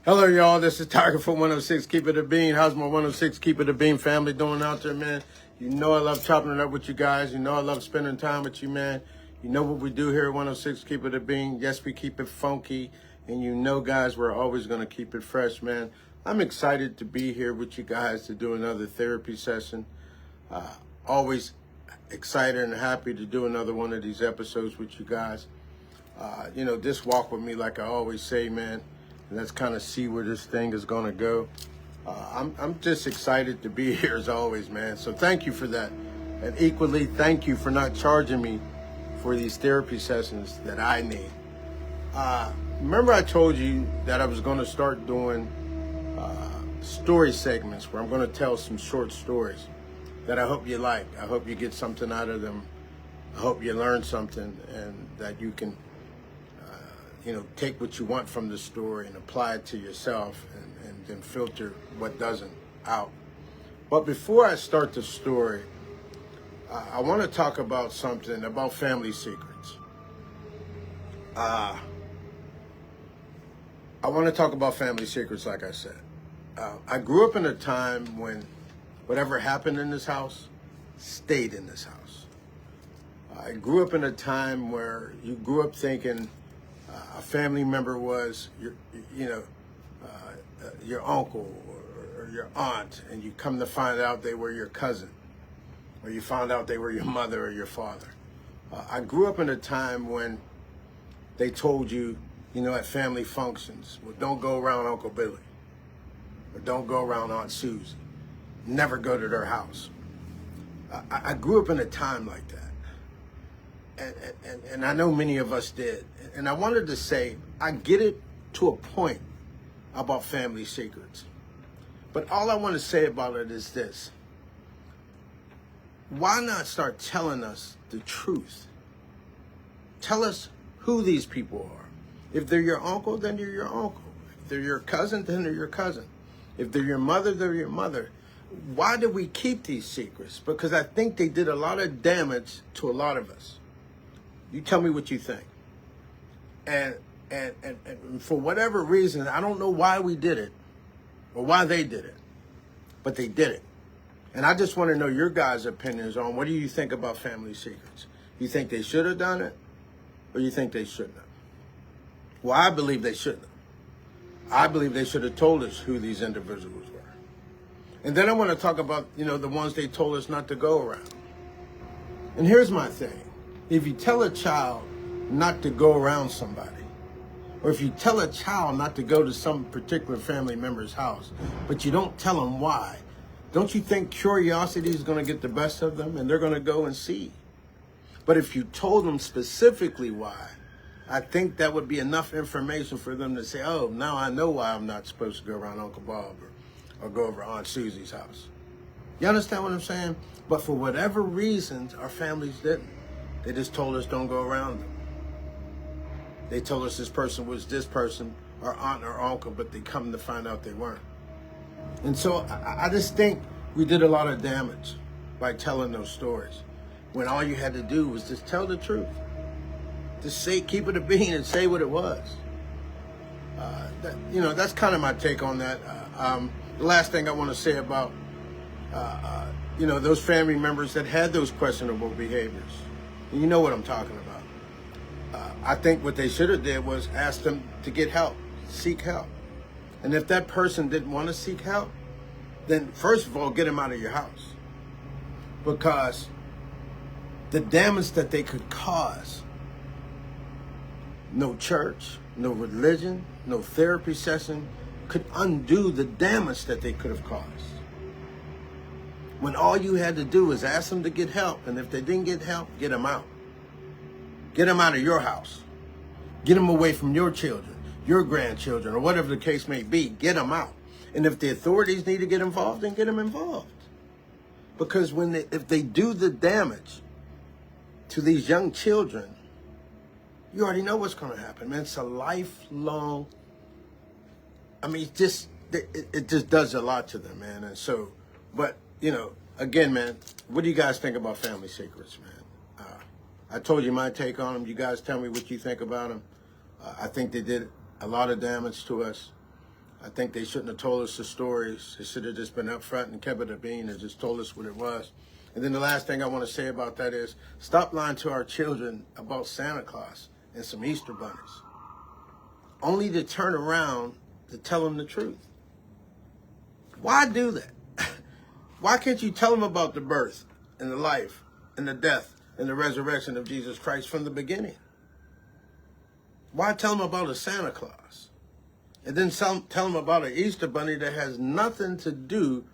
Hello, y'all. This is Tiger from 106 Keep It a Bean. How's my 106 Keep It a Bean family doing out there, man? You know I love chopping it up with you guys. You know I love spending time with you, man. You know what we do here at 106 Keep It a Bean. Yes, we keep it funky. And you know, guys, we're always going to keep it fresh, man. I'm excited to be here with you guys to do another therapy session. Always excited and happy to do another one of these episodes with you guys. Just walk with me like I always say, man. And let's kind of see where this thing is going to go. I'm just excited to be here as always, man. So thank you for that. And equally, thank you for not charging me for these therapy sessions that I need. Remember I told you that I was going to start doing story segments where I'm going to tell some short stories that I hope you like. I hope you get something out of them. I hope you learn something and that you can take what you want from the story and apply it to yourself and then filter what doesn't out. But before I start the story, I want to talk about something about family secrets. I want to talk about family secrets, like I said. I grew up in a time when whatever happened in this house stayed in this house. I grew up in a time where you grew up thinking a family member was your uncle or your aunt, and you come to find out they were your cousin, or you found out they were your mother or your father. I grew up in a time when they told you, at family functions, well, don't go around Uncle Billy, or don't go around Aunt Susie. Never go to their house. I grew up in a time like that. And I know many of us did. And I wanted to say, I get it to a point about family secrets. But all I want to say about it is this. Why not start telling us the truth? Tell us who these people are. If they're your uncle, then they're your uncle. If they're your cousin, then they're your cousin. If they're your mother, they're your mother. Why do we keep these secrets? Because I think they did a lot of damage to a lot of us. You tell me what you think. And for whatever reason, I don't know why we did it or why they did it, but they did it. And I just want to know your guys' opinions on what do you think about family secrets? You think they should have done it or you think they shouldn't have? Well, I believe they shouldn't have. I believe they should have told us who these individuals were. And then I want to talk about, the ones they told us not to go around. And here's my thing. If you tell a child not to go around somebody, or if you tell a child not to go to some particular family member's house, but you don't tell them why, don't you think curiosity is going to get the best of them and they're going to go and see? But if you told them specifically why, I think that would be enough information for them to say, oh, now I know why I'm not supposed to go around Uncle Bob or go over Aunt Susie's house. You understand what I'm saying? But for whatever reasons, our families didn't. They just told us don't go around them. They told us this person was this person, our aunt or uncle, but they come to find out they weren't. And so I just think we did a lot of damage by telling those stories, when all you had to do was just tell the truth. Just say, keep it a bean and say what it was. That's kind of my take on that. The last thing I want to say about, those family members that had those questionable behaviors. You know what I'm talking about. I think what they should have did was ask them to get help, seek help. And if that person didn't want to seek help, then first of all, get them out of your house. Because the damage that they could cause, no church, no religion, no therapy session could undo the damage that they could have caused. When all you had to do was ask them to get help, and if they didn't get help, get them out. Get them out of your house. Get them away from your children, your grandchildren, or whatever the case may be. Get them out. And if the authorities need to get involved, then get them involved. Because if they do the damage to these young children, you already know what's going to happen, man. It's a lifelong, it just does a lot to them, man. And so, but, again, man, what do you guys think about family secrets, man? I told you my take on them. You guys tell me what you think about them. I think they did a lot of damage to us. I think they shouldn't have told us the stories. They should have just been upfront and kept it a bean and just told us what it was. And then the last thing I want to say about that is stop lying to our children about Santa Claus and some Easter bunnies, only to turn around to tell them the truth. Why do that? Why can't you tell them about the birth and the life and the death and the resurrection of Jesus Christ from the beginning? Why tell them about a Santa Claus? And then tell them about an Easter bunny that has nothing to do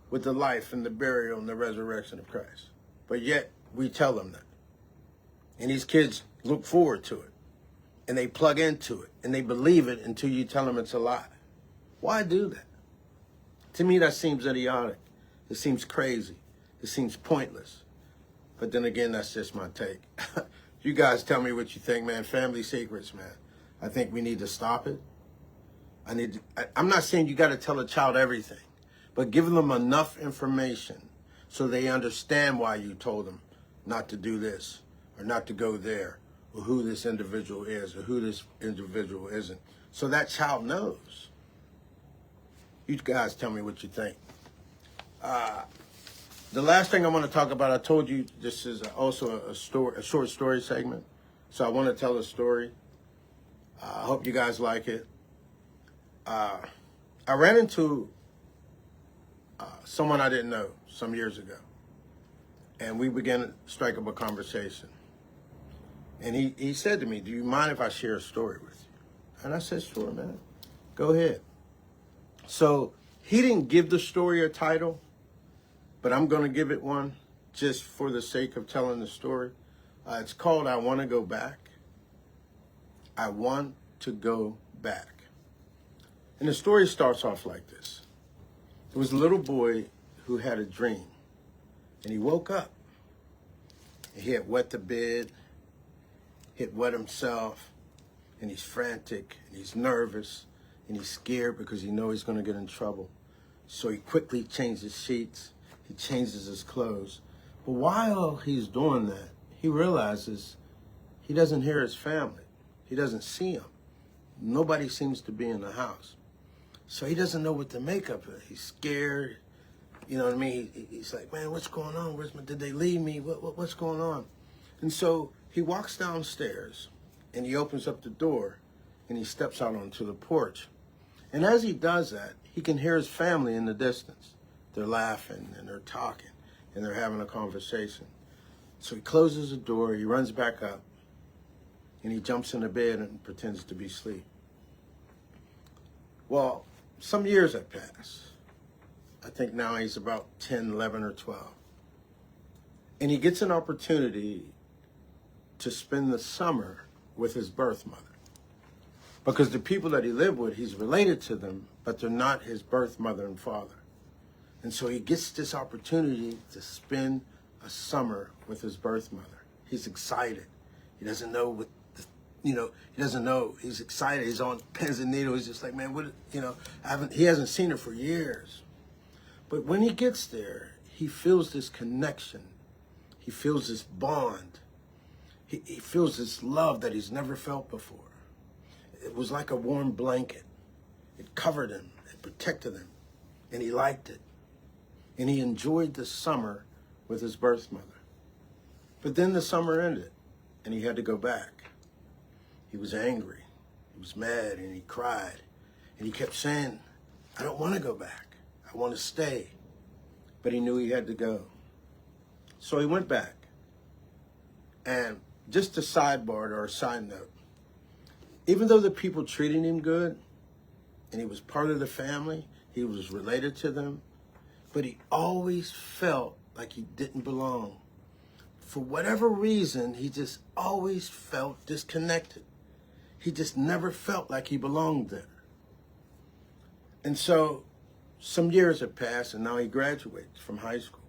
with the life and the burial and the resurrection of Christ. But yet, we tell them that. And these kids look forward to it. And they plug into it. And they believe it until you tell them it's a lie. Why do that? To me, that seems idiotic. It seems crazy. It seems pointless. But then again, that's just my take. You guys tell me what you think, man. Family secrets, man. I think we need to stop it. I'm not saying you got to tell a child everything, but give them enough information so they understand why you told them not to do this or not to go there or who this individual is or who this individual isn't. So that child knows. You guys tell me what you think. The last thing I want to talk about, I told you this is also a short story segment. So I want to tell a story. I hope you guys like it. I ran into someone I didn't know some years ago. And we began to strike up a conversation. And he said to me, do you mind if I share a story with you? And I said, sure, man. Go ahead. So he didn't give the story a title, but I'm going to give it one just for the sake of telling the story. It's called I Want to Go Back. I Want to Go Back. And the story starts off like this. There was a little boy who had a dream. And he woke up. And he had wet the bed. He had wet himself. And he's frantic. And he's nervous. And he's scared because he knows he's going to get in trouble. So he quickly changes sheets. He changes his clothes. But while he's doing that, he realizes he doesn't hear his family. He doesn't see them. Nobody seems to be in the house. So he doesn't know what to make of it. He's scared. You know what I mean? He's like, man, what's going on? Did they leave me? What's going on? And so he walks downstairs and he opens up the door and he steps out onto the porch. And as he does that, he can hear his family in the distance. They're laughing and they're talking and they're having a conversation. So he closes the door, he runs back up, and he jumps in the bed and pretends to be asleep. Well, some years have passed. I think now he's about 10, 11, or 12. And he gets an opportunity to spend the summer with his birth mother. Because the people that he lived with, he's related to them, but they're not his birth mother and father. And so he gets this opportunity to spend a summer with his birth mother. He's excited. He doesn't know what, he doesn't know. He's excited. He's on pins and needles. He's just like, man, he hasn't seen her for years. But when he gets there, he feels this connection. He feels this bond. He feels this love that he's never felt before. It was like a warm blanket. It covered him. It protected him. And he liked it. And he enjoyed the summer with his birth mother. But then the summer ended, and he had to go back. He was angry. He was mad, and he cried. And he kept saying, I don't want to go back. I want to stay. But he knew he had to go. So he went back. And just a sidebar or a side note, even though the people treated him good, and he was part of the family, he was related to them, but he always felt like he didn't belong. For whatever reason, he just always felt disconnected. He just never felt like he belonged there. And so some years have passed, and now he graduates from high school.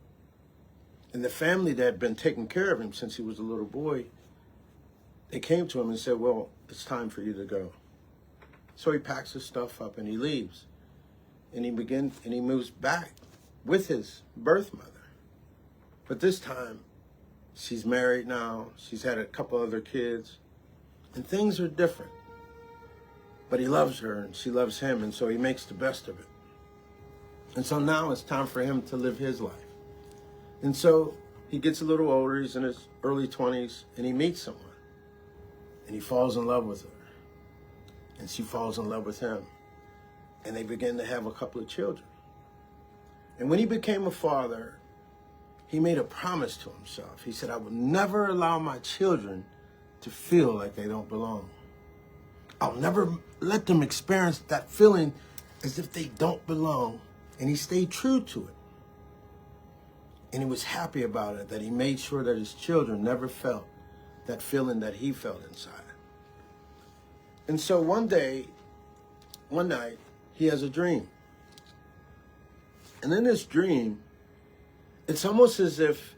And the family that had been taking care of him since he was a little boy, they came to him and said, well, it's time for you to go. So he packs his stuff up and he leaves. And he moves back with his birth mother. But this time, she's married now. She's had a couple other kids. And things are different. But he loves her and she loves him, and so he makes the best of it. And so now it's time for him to live his life. And so he gets a little older, he's in his early 20s, and he meets someone. And he falls in love with her. And she falls in love with him. And they begin to have a couple of children. And when he became a father, he made a promise to himself. He said, I will never allow my children to feel like they don't belong. I'll never let them experience that feeling as if they don't belong. And he stayed true to it. And he was happy about it, that he made sure that his children never felt that feeling that he felt inside. And so one night, he has a dream. And in this dream, it's almost as if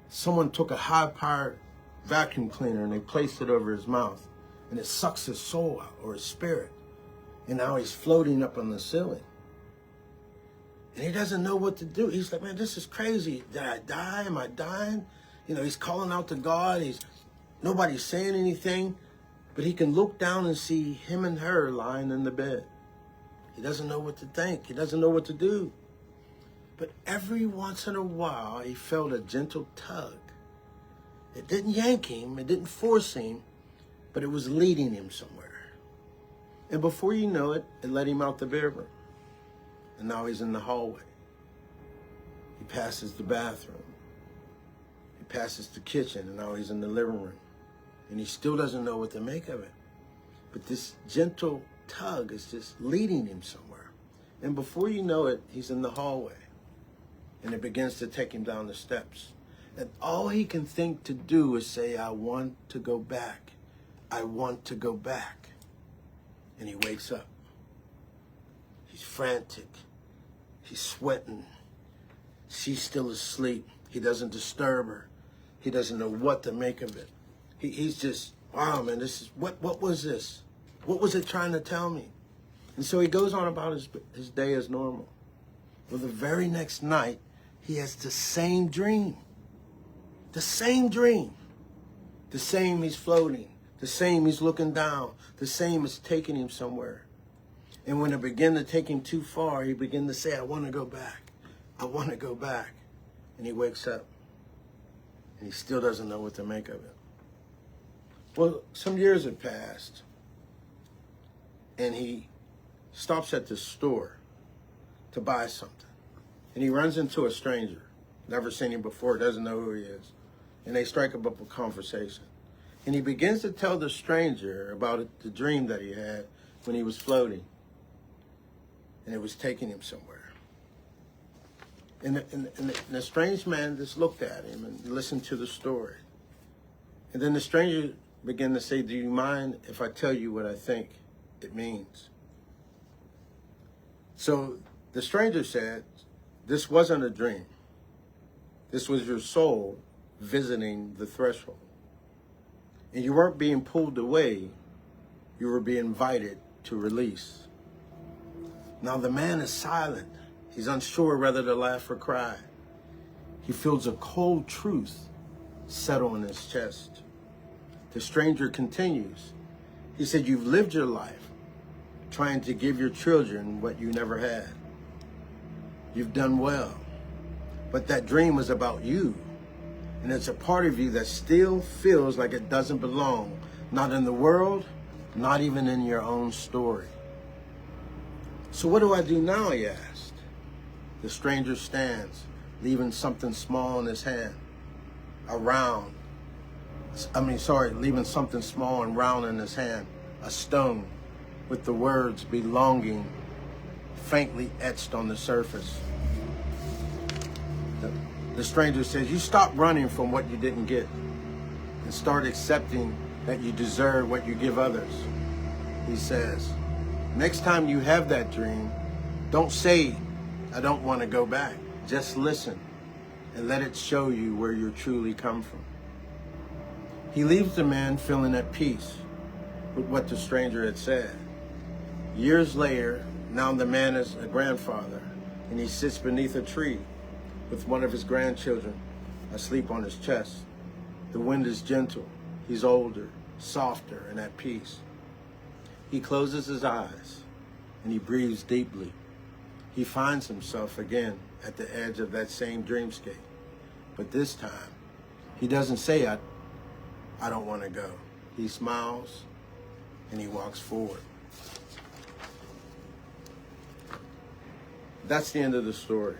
someone took a high-powered vacuum cleaner and they placed it over his mouth, and it sucks his soul out, or his spirit. And now he's floating up on the ceiling. And he doesn't know what to do. He's like, man, this is crazy. Did I die? Am I dying? You know, he's calling out to God. Nobody's saying anything. But he can look down and see him and her lying in the bed. He doesn't know what to think. He doesn't know what to do. But every once in a while, he felt a gentle tug. It didn't yank him. It didn't force him. But it was leading him somewhere. And before you know it, it let him out the bedroom. And now he's in the hallway. He passes the bathroom. He passes the kitchen, and now he's in the living room. And he still doesn't know what to make of it. But this gentle tug is just leading him somewhere. And before you know it, he's in the hallway. And it begins to take him down the steps. And all he can think to do is say, I want to go back. I want to go back. And he wakes up. He's frantic. He's sweating. She's still asleep. He doesn't disturb her. He doesn't know what to make of it. He's just, wow, man, what was this? What was it trying to tell me? And so he goes on about his day as normal. Well, the very next night, he has the same dream. The same dream. The same he's floating. The same he's looking down. The same is taking him somewhere. And when it began to take him too far, he began to say, I want to go back. I want to go back. And he wakes up. And he still doesn't know what to make of it. Well, some years have passed. And he stops at the store to buy something. And he runs into a stranger. Never seen him before, doesn't know who he is. And they strike up a conversation. And he begins to tell the stranger about the dream that he had when he was floating. And it was taking him somewhere. And the strange man just looked at him and listened to the story. And then the stranger began to say, do you mind if I tell you what I think it means? So the stranger said, this wasn't a dream. This was your soul visiting the threshold. And you weren't being pulled away. You were being invited to release. Now the man is silent. He's unsure whether to laugh or cry. He feels a cold truth settle in his chest. The stranger continues. He said, you've lived your life trying to give your children what you never had. You've done well. But that dream was about you. And it's a part of you that still feels like it doesn't belong. Not in the world, not even in your own story. So what do I do now, he asked. The stranger stands, leaving something small in his hand. Leaving something small and round in his hand. A stone with the words belonging faintly etched on the surface. The stranger says, you stop running from what you didn't get and start accepting that you deserve what you give others. He says, next time you have that dream, don't say, I don't want to go back. Just listen and let it show you where you truly come from. He leaves the man feeling at peace with what the stranger had said. Years later, now the man is a grandfather, and he sits beneath a tree with one of his grandchildren asleep on his chest. The wind is gentle. He's older, softer, and at peace. He closes his eyes and he breathes deeply. He finds himself again at the edge of that same dreamscape. But this time, he doesn't say, I don't want to go. He smiles and he walks forward. That's the end of the story.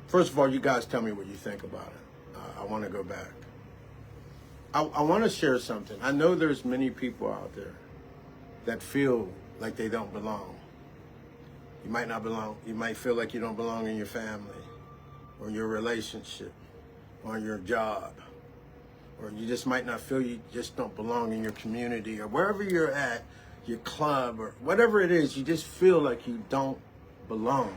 First of all, you guys tell me what you think about it. I want to go back. I want to share something. I know there's many people out there that feel like they don't belong. You might not belong. You might feel like you don't belong in your family or your relationship or your job. Or you just might not feel you just don't belong in your community or wherever you're at, your club or whatever it is, you just feel like you don't belong.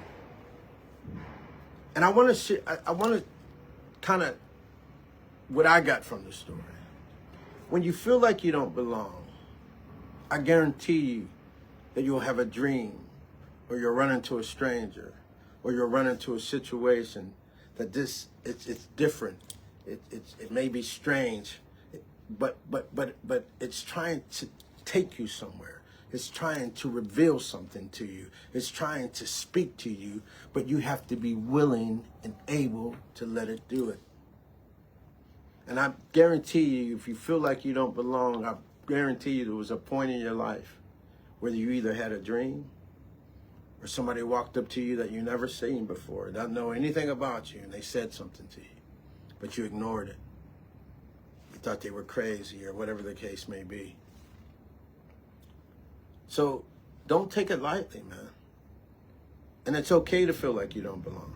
And I want to kind of what I got from the story. When you feel like you don't belong, I guarantee you that you'll have a dream, or you'll run into a stranger, or you'll run into a situation that it's different. It may be strange, but it's trying to take you somewhere. It's trying to reveal something to you. It's trying to speak to you, but you have to be willing and able to let it do it. And I guarantee you, if you feel like you don't belong, I guarantee you there was a point in your life where you either had a dream or somebody walked up to you that you never seen before, doesn't know anything about you, and they said something to you, but you ignored it. You thought they were crazy or whatever the case may be. So don't take it lightly, man. And it's okay to feel like you don't belong.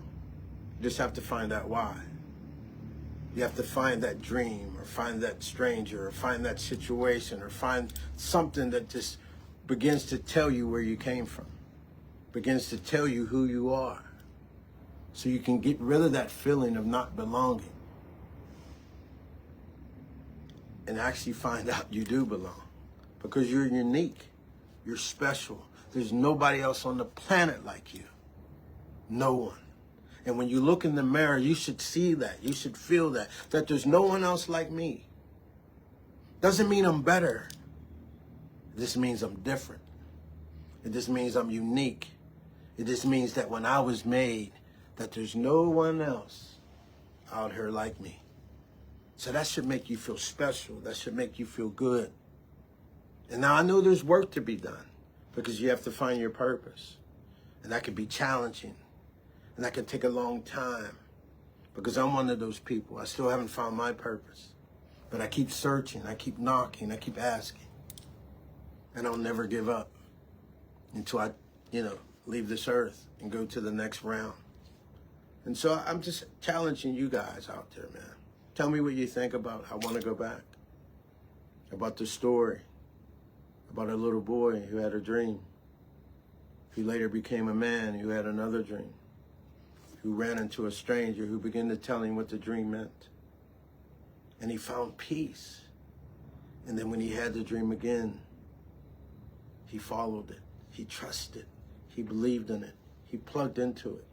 You just have to find out why. You have to find that dream or find that stranger or find that situation or find something that just begins to tell you where you came from, begins to tell you who you are, so you can get rid of that feeling of not belonging and actually find out you do belong, because you're unique, you're special. There's nobody else on the planet like you. No one. And when you look in the mirror, you should see that. You should feel that there's no one else like me. Doesn't mean I'm better. It just means I'm different. It just means I'm unique. It just means that when I was made, that there's no one else out here like me. So that should make you feel special. That should make you feel good. And now I know there's work to be done, because you have to find your purpose. And that can be challenging. And that can take a long time, because I'm one of those people. I still haven't found my purpose. But I keep searching, I keep knocking, I keep asking. And I'll never give up until I, leave this earth and go to the next round. And so I'm just challenging you guys out there, man. Tell me what you think about I Want to Go Back. About the story. About a little boy who had a dream. Who later became a man who had another dream. Who ran into a stranger who began to tell him what the dream meant. And he found peace. And then when he had the dream again, he followed it. He trusted. He believed in it. He plugged into it.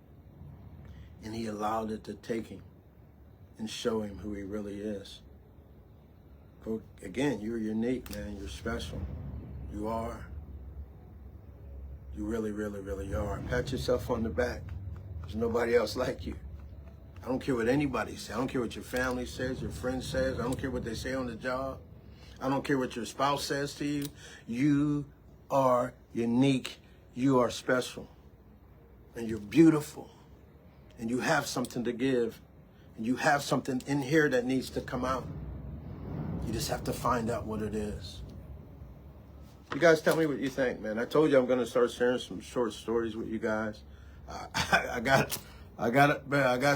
And he allowed it to take him and show him who he really is. But again, you're unique, man. You're special. You are. You really, really, really are. Pat yourself on the back. There's nobody else like you. I don't care what anybody says. I don't care what your family says, your friend says. I don't care what they say on the job. I don't care what your spouse says to you. You are unique. You are special. And you're beautiful. And you have something to give. And you have something in here that needs to come out. You just have to find out what it is. You guys tell me what you think, man. I told you I'm going to start sharing some short stories with you guys. I got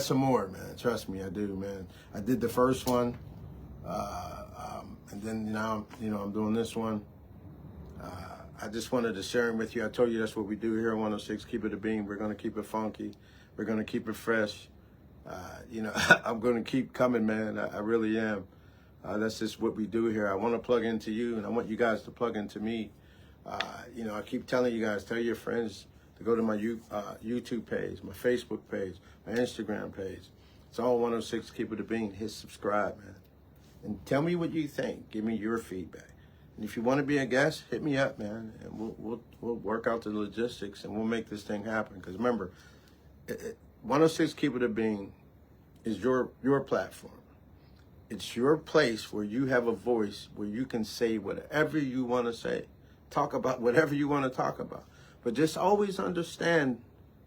some more, man. Trust me, I do, man. I did the first one, and then now, I'm doing this one. I just wanted to share them with you. I told you that's what we do here at 106. Keep it a bean. We're gonna keep it funky. We're gonna keep it fresh. I'm gonna keep coming, man. I really am. That's just what we do here. I want to plug into you, and I want you guys to plug into me. I keep telling you guys, tell your friends to go to my YouTube page, my Facebook page, my Instagram page. It's all 106 Keep It a Bean. Hit subscribe, man. And tell me what you think. Give me your feedback. And if you want to be a guest, hit me up, man, and we'll work out the logistics and we'll make this thing happen. Because remember, 106 Keep It a Being is your platform. It's your place where you have a voice, where you can say whatever you want to say, talk about whatever you want to talk about. But just always understand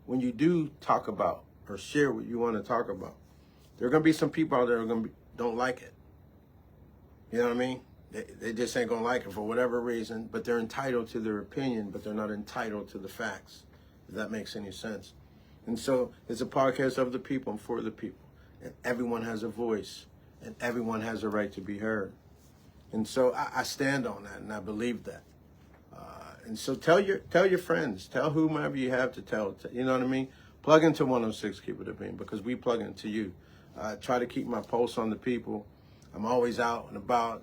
when you do talk about or share what you want to talk about, there are going to be some people out there who don't like it. You know what I mean? They just ain't going to like it for whatever reason, but they're entitled to their opinion, but they're not entitled to the facts, if that makes any sense. And so it's a podcast of the people and for the people. And everyone has a voice, and everyone has a right to be heard. And so I stand on that, and I believe that. And so tell your friends, tell whomever you have to tell. You know what I mean? Plug into 106 Keep It a Being, because we plug into you. Try to keep my pulse on the people. I'm always out and about,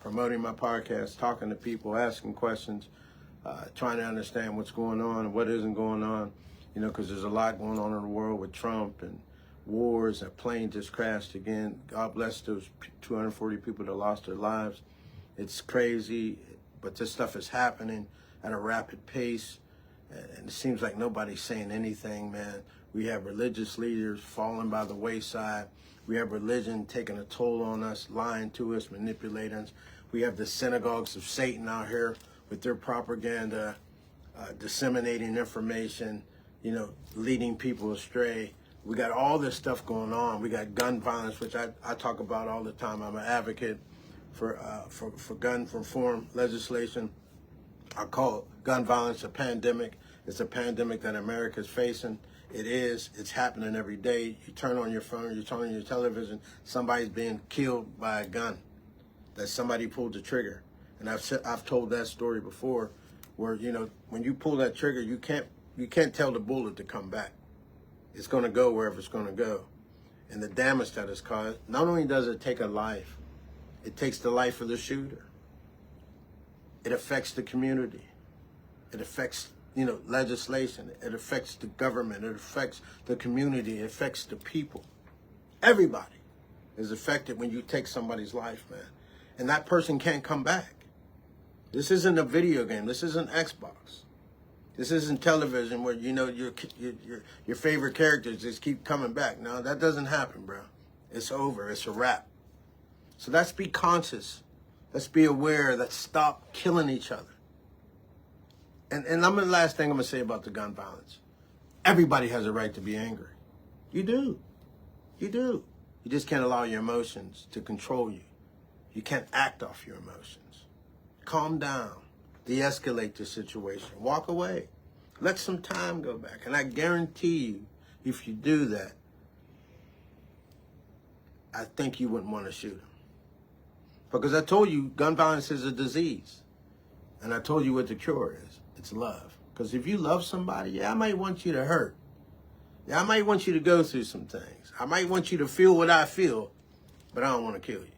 promoting my podcast, talking to people, asking questions, trying to understand what's going on and what isn't going on, because there's a lot going on in the world with Trump and wars. A plane just crashed again. God bless those 240 people that lost their lives. It's crazy, but this stuff is happening at a rapid pace, and it seems like nobody's saying anything, man. We have religious leaders falling by the wayside. We have religion taking a toll on us, lying to us, manipulating us. We have the synagogues of Satan out here with their propaganda, disseminating information, leading people astray. We got all this stuff going on. We got gun violence, which I talk about all the time. I'm an advocate for gun reform legislation. I call gun violence a pandemic. It's a pandemic that America's facing. It's happening every day. You turn on your phone, you turn on your television, somebody's being killed by a gun, that somebody pulled the trigger. And I've told that story before, where, when you pull that trigger, you can't tell the bullet to come back. It's going to go wherever it's going to go. And the damage that is caused, not only does it take a life, it takes the life of the shooter. It affects the community. It affects legislation. It affects the government. It affects the community. It affects the people. Everybody is affected when you take somebody's life, man. And that person can't come back. This isn't a video game. This isn't Xbox. This isn't television where, your favorite characters just keep coming back. No, that doesn't happen, bro. It's over. It's a wrap. So let's be conscious. Let's be aware. Let's stop killing each other. And the last thing I'm going to say about the gun violence. Everybody has a right to be angry. You do. You do. You just can't allow your emotions to control you. You can't act off your emotions. Calm down. De-escalate the situation. Walk away. Let some time go back. And I guarantee you, if you do that, I think you wouldn't want to shoot him. Because I told you gun violence is a disease. And I told you what the cure is. It's love. Because if you love somebody, I might want you to hurt. I might want you to go through some things. I might want you to feel what I feel, but I don't want to kill you.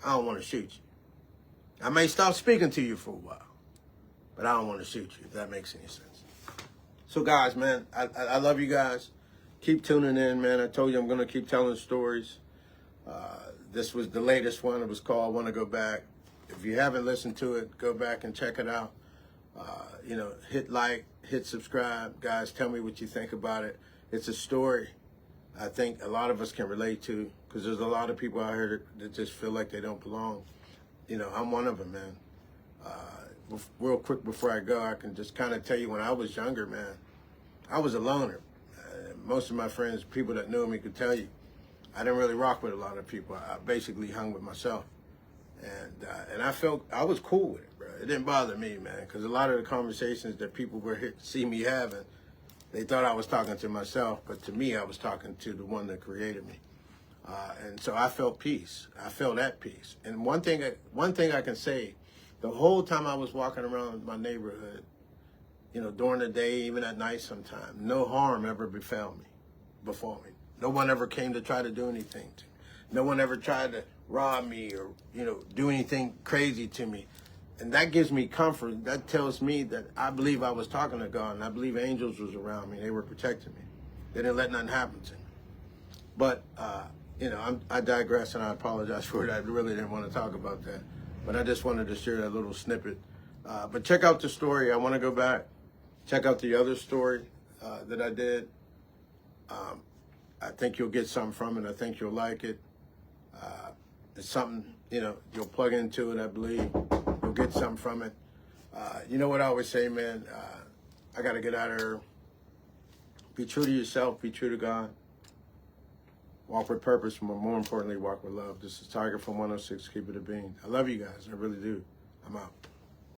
I don't want to shoot you. I may stop speaking to you for a while, but I don't want to shoot you, if that makes any sense. So guys, man, I love you guys. Keep tuning in, man. I told you I'm going to keep telling stories. This was the latest one. It was called I Want to Go Back. If you haven't listened to it, go back and check it out. Hit like, hit subscribe. Guys, tell me what you think about it. It's a story I think a lot of us can relate to, because there's a lot of people out here that just feel like they don't belong. I'm one of them, man. Real quick before I go, I can just kind of tell you, when I was younger, man, I was a loner. Most of my friends, people that knew me, could tell you, I didn't really rock with a lot of people. I basically hung with myself. And I felt I was cool with it, bro. It didn't bother me, man, because a lot of the conversations that people were here see me having, they thought I was talking to myself, but to me, I was talking to the one that created me. And so I felt peace. I felt at peace. And one thing I can say, the whole time I was walking around my neighborhood, during the day, even at night sometime, no harm ever befell me. No one ever came to try to do anything to me. No one ever tried to rob me or, do anything crazy to me. And that gives me comfort. That tells me that I believe I was talking to God, and I believe angels was around me. They were protecting me. They didn't let nothing happen to me. But, I digress, and I apologize for it. I really didn't want to talk about that. But I just wanted to share that little snippet. But check out the story. I want to go back, check out the other story that I did. I think you'll get something from it. I think you'll like it. It's something, you know, you'll plug into it, I believe. You'll get something from it. You know what I always say, man? I got to get out of here. Be true to yourself. Be true to God. Walk with purpose, but more importantly, walk with love. This is Tiger from 106. Keep it a bean. I love you guys. I really do. I'm out.